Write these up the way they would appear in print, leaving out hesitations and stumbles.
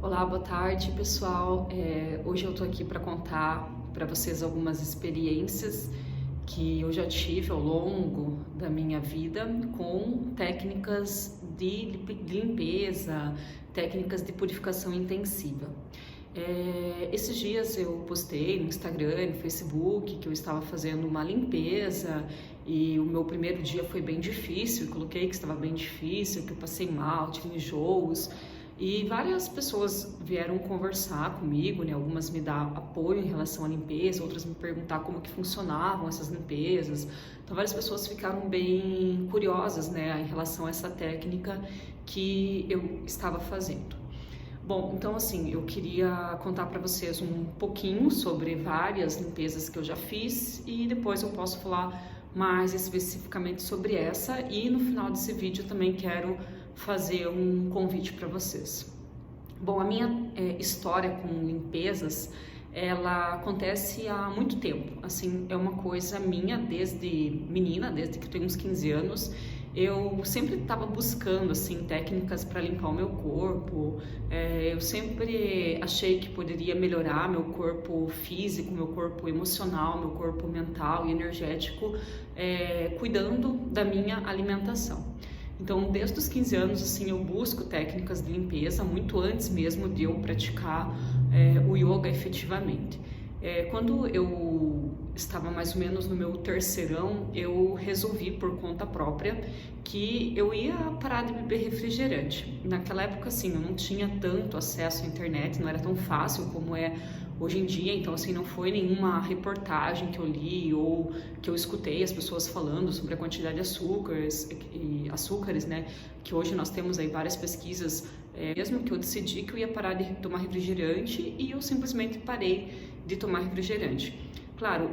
Olá, boa tarde, pessoal. Hoje eu tô aqui para contar para vocês algumas experiências que eu já tive ao longo da minha vida com técnicas de limpeza, técnicas de purificação intensiva. Esses dias eu postei no Instagram, no Facebook, que eu estava fazendo uma limpeza e o meu primeiro dia foi bem difícil. Eu coloquei que estava bem difícil, que eu passei mal, tive enjoos. E várias pessoas vieram conversar comigo, né? Algumas me dar apoio em relação à limpeza, outras me perguntar como que funcionavam essas limpezas. Então várias pessoas ficaram bem curiosas, né, em relação a essa técnica que eu estava fazendo. Bom, então assim, eu queria contar para vocês um pouquinho sobre várias limpezas que eu já fiz e depois eu posso falar mais especificamente sobre essa, e no final desse vídeo também quero fazer um convite para vocês. Bom, a minha história com limpezas, ela acontece há muito tempo. Assim, é uma coisa minha desde menina, desde que eu tenho uns 15 anos. Eu sempre estava buscando assim técnicas para limpar o meu corpo. Eu sempre achei que poderia melhorar meu corpo físico, meu corpo emocional, meu corpo mental e energético, cuidando da minha alimentação. Então, desde os 15 anos, assim, eu busco técnicas de limpeza, muito antes mesmo de eu praticar o yoga efetivamente. Quando eu estava mais ou menos no meu terceirão, eu resolvi por conta própria que eu ia parar de beber refrigerante. Naquela época, assim, eu não tinha tanto acesso à internet, não era tão fácil como é hoje em dia, então assim, não foi nenhuma reportagem que eu li ou que eu escutei as pessoas falando sobre a quantidade de açúcares, né, que hoje nós temos aí várias pesquisas, mesmo que eu decidi que eu ia parar de tomar refrigerante e eu simplesmente parei de tomar refrigerante. Claro,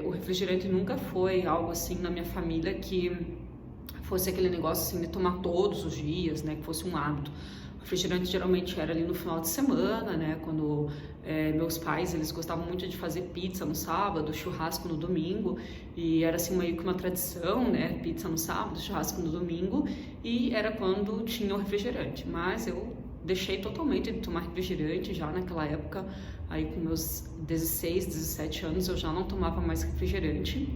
o refrigerante nunca foi algo assim na minha família que fosse aquele negócio assim de tomar todos os dias, né, que fosse um hábito. O refrigerante geralmente era ali no final de semana, né, quando meus pais, eles gostavam muito de fazer pizza no sábado, churrasco no domingo, e era assim meio que uma tradição, né, pizza no sábado, churrasco no domingo, e era quando tinha o refrigerante. Mas eu deixei totalmente de tomar refrigerante já naquela época, aí com meus 16, 17 anos eu já não tomava mais refrigerante.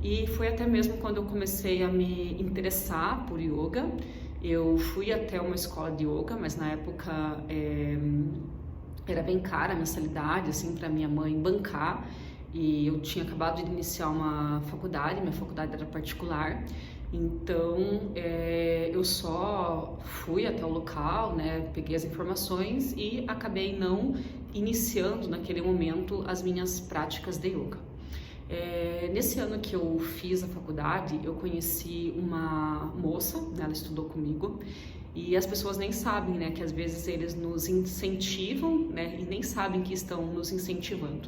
E foi até mesmo quando eu comecei a me interessar por yoga. Eu fui até uma escola de yoga, mas na época era bem cara a mensalidade, assim, para minha mãe bancar. E eu tinha acabado de iniciar uma faculdade, minha faculdade era particular. Então eu só fui até o local, né, peguei as informações e acabei não iniciando naquele momento as minhas práticas de yoga. Nesse ano que eu fiz a faculdade, eu conheci uma moça, né, ela estudou comigo, e as pessoas nem sabem, né, que às vezes eles nos incentivam, né, e nem sabem que estão nos incentivando.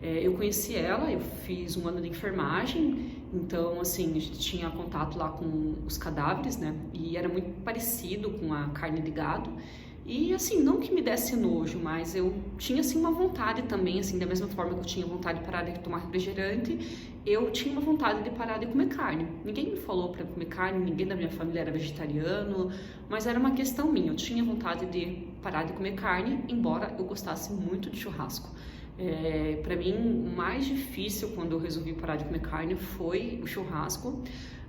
Eu conheci ela, eu fiz um ano de enfermagem, então assim, a gente tinha contato lá com os cadáveres, né, e era muito parecido com a carne de gado. E assim, não que me desse nojo, mas eu tinha assim uma vontade também, assim, da mesma forma que eu tinha vontade de parar de tomar refrigerante, eu tinha uma vontade de parar de comer carne. Ninguém me falou para comer carne, ninguém da minha família era vegetariano, mas era uma questão minha, eu tinha vontade de parar de comer carne, embora eu gostasse muito de churrasco. Para mim, o mais difícil quando eu resolvi parar de comer carne foi o churrasco,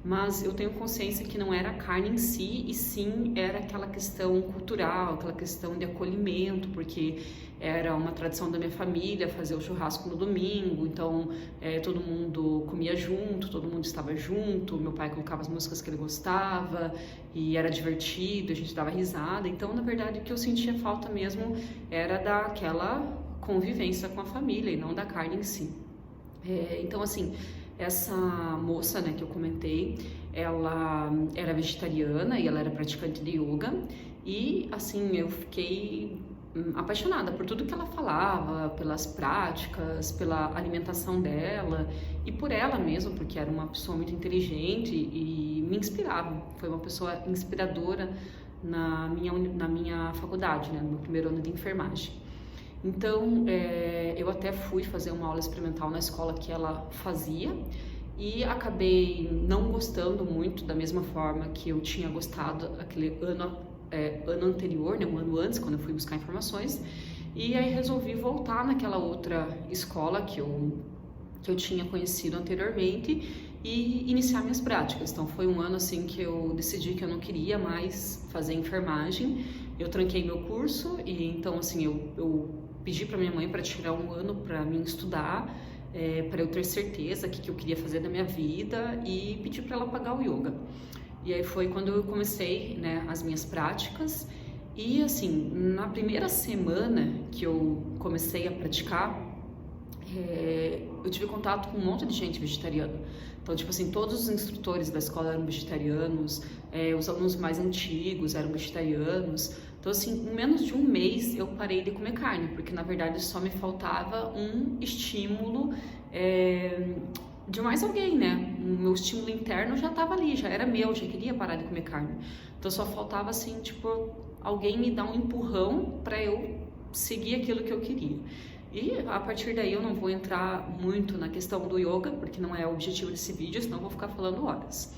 mas eu tenho consciência que não era a carne em si, e sim era aquela questão cultural, aquela questão de acolhimento, porque era uma tradição da minha família fazer o churrasco no domingo, então todo mundo comia junto, todo mundo estava junto, meu pai colocava as músicas que ele gostava e era divertido, a gente dava risada. Então, na verdade, o que eu sentia falta mesmo era daquela convivência com a família e não da carne em si. Então, assim, essa moça, né, que eu comentei, ela era vegetariana e ela era praticante de yoga, e assim, eu fiquei apaixonada por tudo que ela falava, pelas práticas, pela alimentação dela e por ela mesma, porque era uma pessoa muito inteligente e me inspirava. Foi uma pessoa inspiradora na minha faculdade, né, no meu primeiro ano de enfermagem. Então, eu até fui fazer uma aula experimental na escola que ela fazia e acabei não gostando muito da mesma forma que eu tinha gostado aquele ano ano anterior, né, um ano antes, quando eu fui buscar informações, e aí resolvi voltar naquela outra escola que eu tinha conhecido anteriormente e iniciar minhas práticas. Então foi um ano assim que eu decidi que eu não queria mais fazer enfermagem. Eu tranquei meu curso e então assim eu pedi para minha mãe para tirar um ano para mim estudar, para eu ter certeza que eu queria fazer da minha vida, e pedi para ela pagar o yoga. E aí foi quando eu comecei, né, as minhas práticas. E assim, na primeira semana que eu comecei a praticar, eu tive contato com um monte de gente vegetariana. Então, tipo assim, todos os instrutores da escola eram vegetarianos, os alunos mais antigos eram vegetarianos. Então, assim, em menos de um mês eu parei de comer carne, porque na verdade só me faltava um estímulo de mais alguém, né? O meu estímulo interno já estava ali, já era meu, já queria parar de comer carne. Então só faltava assim, tipo, alguém me dar um empurrão para eu seguir aquilo que eu queria. E a partir daí eu não vou entrar muito na questão do yoga, porque não é o objetivo desse vídeo, senão eu vou ficar falando horas.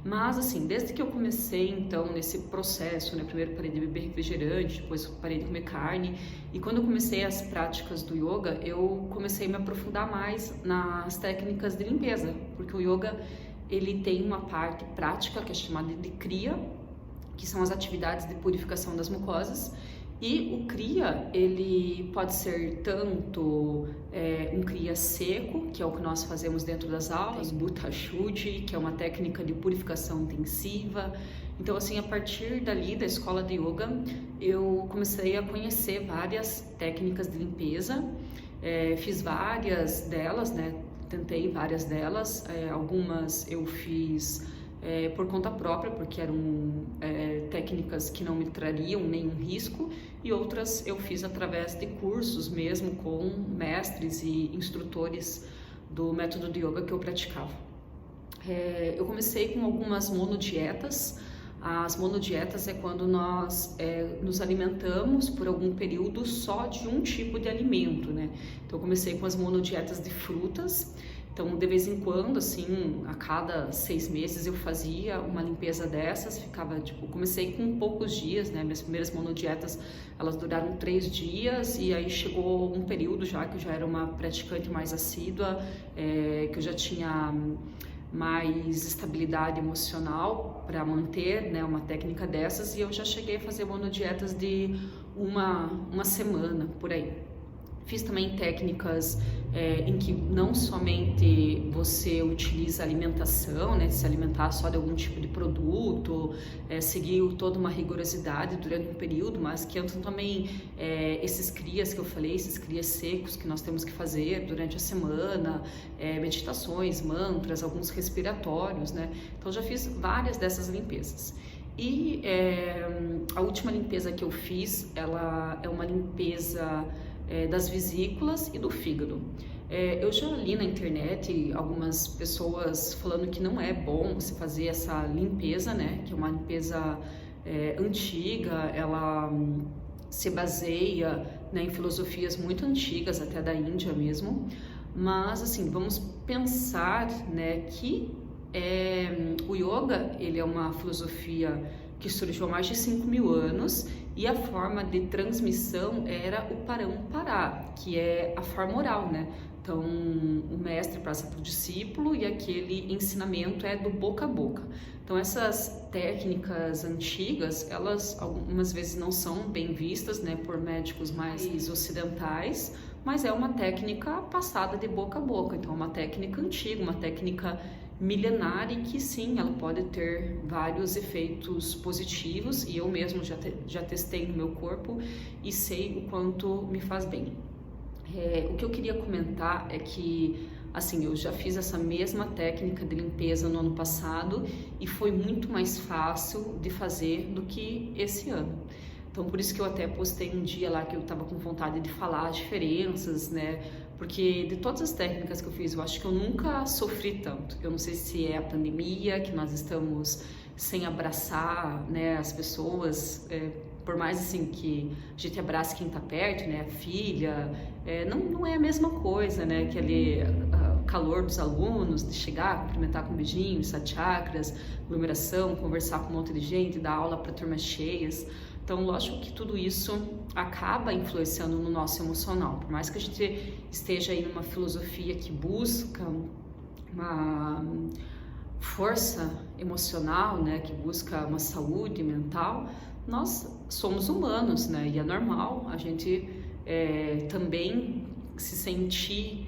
Mas assim, desde que eu comecei então nesse processo, né, primeiro parei de beber refrigerante, depois parei de comer carne, e quando eu comecei as práticas do yoga, eu comecei a me aprofundar mais nas técnicas de limpeza, porque o yoga ele tem uma parte prática que é chamada de kriya, que são as atividades de purificação das mucosas. E o Kriya, ele pode ser tanto um Kriya seco, que é o que nós fazemos dentro das aulas, Bhuta Shuddhi, que é uma técnica de purificação intensiva. Então, assim, a partir dali, da escola de yoga, eu comecei a conhecer várias técnicas de limpeza, fiz várias delas, né? Tentei várias delas, algumas eu fiz por conta própria, porque eram técnicas que não me trariam nenhum risco, e outras eu fiz através de cursos mesmo com mestres e instrutores do método de yoga que eu praticava. Eu comecei com algumas monodietas. As monodietas é quando nós nos alimentamos por algum período só de um tipo de alimento, né? Então eu comecei com as monodietas de frutas. Então, de vez em quando, assim, a cada 6 meses eu fazia uma limpeza dessas, ficava, tipo, comecei com poucos dias, né, minhas primeiras monodietas, elas duraram 3 dias, e aí chegou um período já que eu já era uma praticante mais assídua, que eu já tinha mais estabilidade emocional para manter, né, uma técnica dessas, e eu já cheguei a fazer monodietas de uma semana, por aí. Fiz também técnicas em que não somente você utiliza alimentação, né, de se alimentar só de algum tipo de produto, seguir toda uma rigorosidade durante um período, mas que entram também esses crias que eu falei, esses crias secos que nós temos que fazer durante a semana, meditações, mantras, alguns respiratórios, né? Então já fiz várias dessas limpezas. E a última limpeza que eu fiz, ela é uma limpeza das vesículas e do fígado. Eu já li na internet algumas pessoas falando que não é bom você fazer essa limpeza, né? Que é uma limpeza antiga, ela se baseia, né, em filosofias muito antigas, até da Índia mesmo. Mas assim, vamos pensar, né, que o yoga, ele é uma filosofia que surgiu há mais de 5.000 anos, e a forma de transmissão era o Parampara, que é a forma oral, né? Então, o mestre passa para o discípulo e aquele ensinamento é do boca a boca. Então, essas técnicas antigas, elas algumas vezes não são bem vistas, né, por médicos mais ocidentais, mas é uma técnica passada de boca a boca. Então, é uma técnica antiga, uma técnica milenar, e que sim, ela pode ter vários efeitos positivos, e eu mesmo já testei no meu corpo e sei o quanto me faz bem. O que eu queria comentar é que, assim, eu já fiz essa mesma técnica de limpeza no ano passado e foi muito mais fácil de fazer do que esse ano. Então, por isso que eu até postei um dia lá que eu estava com vontade de falar as diferenças, né? Porque de todas as técnicas que eu fiz, eu acho que eu nunca sofri tanto. Eu não sei se é a pandemia, que nós estamos sem abraçar, né, as pessoas, por mais assim que a gente abrace quem está perto, né, a filha, não é a mesma coisa, né, calor dos alunos, de chegar, cumprimentar com beijinhos, 7 chakras, aglomeração, conversar com um monte de gente, dar aula para turmas cheias. Então, lógico que tudo isso acaba influenciando no nosso emocional. Por mais que a gente esteja aí numa filosofia que busca uma força emocional, né, que busca uma saúde mental, nós somos humanos, né, e é normal a gente também se sentir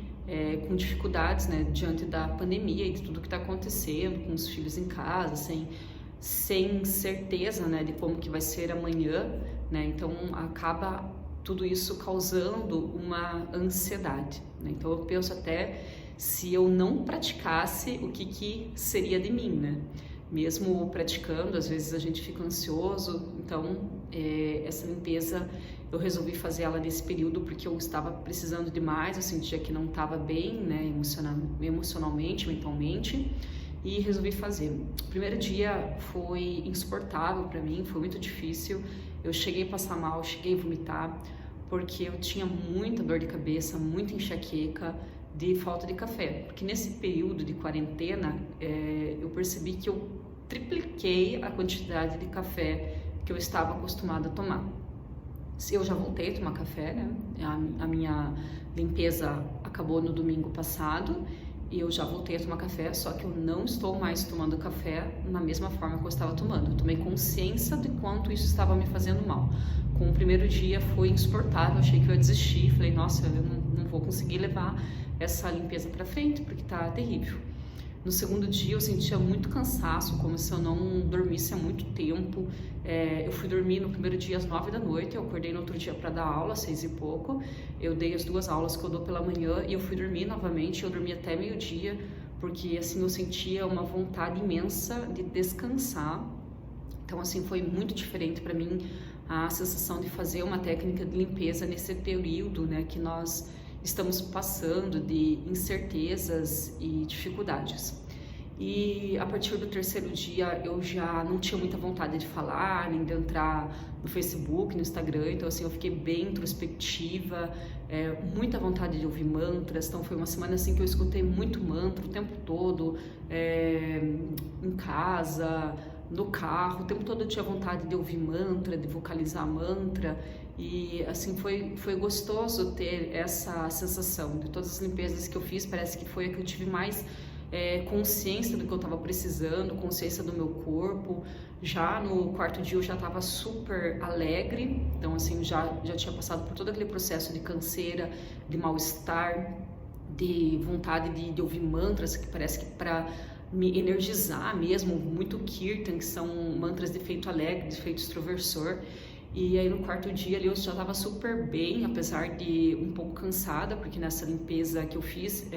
com dificuldades, né, diante da pandemia e de tudo que está acontecendo, com os filhos em casa, sem certeza, né, de como que vai ser amanhã, né, então acaba tudo isso causando uma ansiedade, né? Então eu penso até se eu não praticasse, o que seria de mim, né? Mesmo praticando, às vezes a gente fica ansioso, então essa limpeza eu resolvi fazer ela nesse período porque eu estava precisando demais, eu sentia que não estava bem, né, emocionalmente, mentalmente, e resolvi fazer. O primeiro dia foi insuportável para mim, foi muito difícil, eu cheguei a passar mal, cheguei a vomitar, porque eu tinha muita dor de cabeça, muita enxaqueca, de falta de café, porque nesse período de quarentena eu percebi que eu tripliquei a quantidade de café que eu estava acostumada a tomar. Eu já voltei a tomar café, né? A minha limpeza acabou no domingo passado e eu já voltei a tomar café, só que eu não estou mais tomando café na mesma forma que eu estava tomando. Eu tomei consciência de quanto isso estava me fazendo mal. Com o primeiro dia foi insuportável, achei que eu ia desistir, falei, nossa, eu não vou conseguir levar essa limpeza para frente, porque tá terrível. No segundo dia eu sentia muito cansaço, como se eu não dormisse há muito tempo. Eu fui dormir no primeiro dia às 9 da noite, eu acordei no outro dia para dar aula, às 6 e pouco. Eu dei as 2 aulas que eu dou pela manhã e eu fui dormir novamente, eu dormi até meio-dia, porque assim eu sentia uma vontade imensa de descansar. Então assim foi muito diferente para mim a sensação de fazer uma técnica de limpeza nesse período, né, que nós estamos passando de incertezas e dificuldades. E a partir do terceiro dia eu já não tinha muita vontade de falar, nem de entrar no Facebook, no Instagram, então assim eu fiquei bem introspectiva, muita vontade de ouvir mantras. Então foi uma semana assim que eu escutei muito mantra o tempo todo, em casa, no carro, o tempo todo eu tinha vontade de ouvir mantra, de vocalizar mantra. E assim foi gostoso ter essa sensação. De todas as limpezas que eu fiz, parece que foi a que eu tive mais consciência do que eu estava precisando, consciência do meu corpo. Já no quarto dia eu já estava super alegre, então assim já tinha passado por todo aquele processo de canseira, de mal-estar, de vontade de ouvir mantras, que parece que para me energizar mesmo, muito kirtan, que são mantras de efeito alegre, de efeito extroversor. E aí no quarto dia ali eu já estava super bem, apesar de um pouco cansada, porque nessa limpeza que eu fiz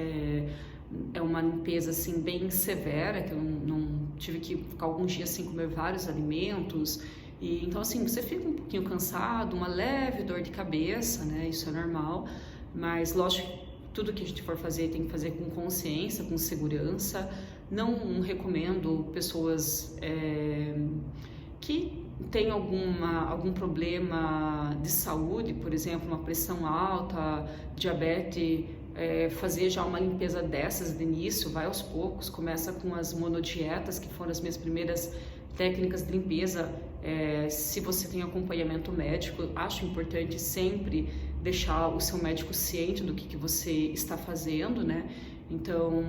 é uma limpeza assim bem severa, que eu não tive que ficar alguns dias sem comer vários alimentos. E então assim, você fica um pouquinho cansado, uma leve dor de cabeça, né? Isso é normal, mas lógico, tudo que a gente for fazer tem que fazer com consciência, com segurança. Não recomendo pessoas que tem algum problema de saúde, por exemplo, uma pressão alta, diabetes, fazer já uma limpeza dessas de início, vai aos poucos, começa com as monodietas, que foram as minhas primeiras técnicas de limpeza. Se você tem acompanhamento médico, acho importante sempre deixar o seu médico ciente do que você está fazendo, né? Então,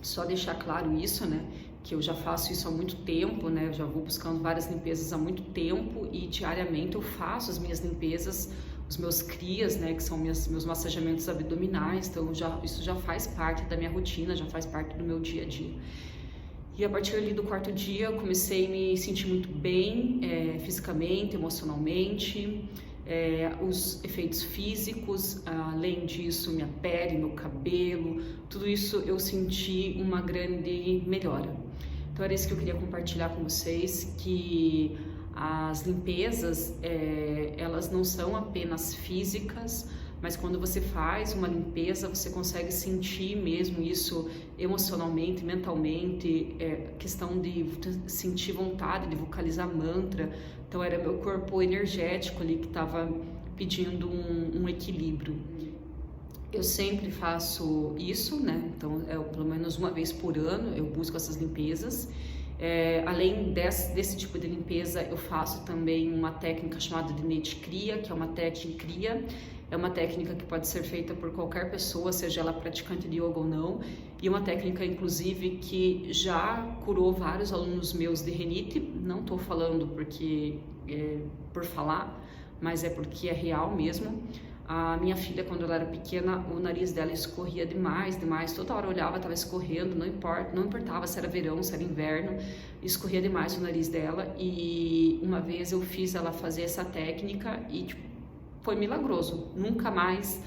só deixar claro isso, né? Que eu já faço isso há muito tempo, né? Eu já vou buscando várias limpezas há muito tempo e diariamente eu faço as minhas limpezas, os meus crias, né? Que são meus massageamentos abdominais. Então isso já faz parte da minha rotina, já faz parte do meu dia a dia. E a partir ali do quarto dia eu comecei a me sentir muito bem, fisicamente, emocionalmente. Os efeitos físicos, além disso, minha pele, meu cabelo, tudo isso eu senti uma grande melhora. Então era isso que eu queria compartilhar com vocês, que as limpezas, elas não são apenas físicas, mas quando você faz uma limpeza, você consegue sentir mesmo isso emocionalmente, mentalmente, questão de sentir vontade de vocalizar mantra. Então era meu corpo energético ali que estava pedindo um equilíbrio. Eu sempre faço isso, né? Então, pelo menos uma vez por ano eu busco essas limpezas. Além desse tipo de limpeza, eu faço também uma técnica chamada de Netcria, que é uma técnica. É uma técnica que pode ser feita por qualquer pessoa, seja ela praticante de yoga ou não, e uma técnica, inclusive, que já curou vários alunos meus de rinite. Não estou falando por falar, mas é porque é real mesmo. A minha filha, quando ela era pequena, o nariz dela escorria demais, toda hora eu olhava, estava escorrendo, não importava se era verão, se era inverno, escorria demais o nariz dela. E uma vez eu fiz ela fazer essa técnica e foi milagroso, nunca mais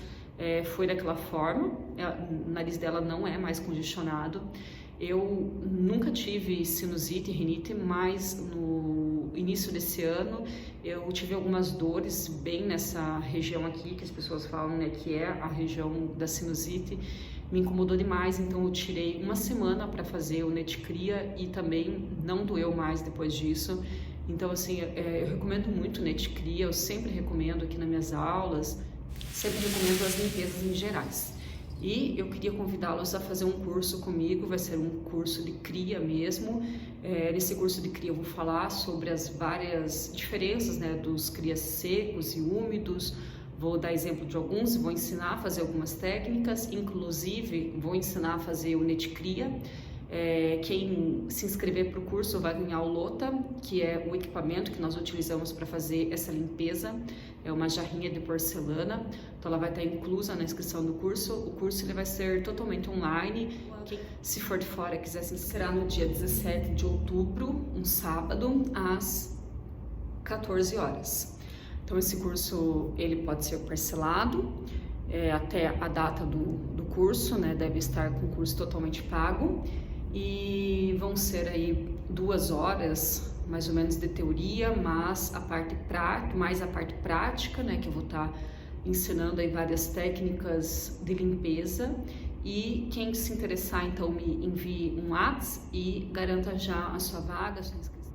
foi daquela forma, o nariz dela não é mais congestionado. Eu nunca tive sinusite e rinite, mas no início desse ano eu tive algumas dores bem nessa região aqui, que as pessoas falam, né, que é a região da sinusite. Me incomodou demais, então eu tirei uma semana para fazer o Netcria e também não doeu mais depois disso. Então, assim, eu recomendo muito o Netcria, eu sempre recomendo aqui nas minhas aulas, sempre recomendo as limpezas em gerais. E eu queria convidá-los a fazer um curso comigo, vai ser um curso de cria mesmo. Nesse curso de cria eu vou falar sobre as várias diferenças, né, dos crias secos e úmidos, vou dar exemplo de alguns e vou ensinar a fazer algumas técnicas, inclusive vou ensinar a fazer o Netcria. Quem se inscrever para o curso vai ganhar o Lota, que é o equipamento que nós utilizamos para fazer essa limpeza. É uma jarrinha de porcelana, então ela vai estar inclusa na inscrição do curso. O curso ele vai ser totalmente online. Quem, se for de fora, quiser se inscrever, será no dia 17 de outubro, um sábado, às 14 horas. Então esse curso ele pode ser parcelado até a data do curso, né? Deve estar com o curso totalmente pago. E vão ser aí 2 horas mais ou menos de teoria, mas mais a parte prática, né, que eu vou estar ensinando aí várias técnicas de limpeza. E quem se interessar, então me envie um WhatsApp e garanta já a sua vaga, a sua inscrição.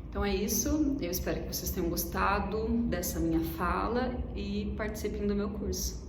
Então é isso, eu espero que vocês tenham gostado dessa minha fala e participem do meu curso.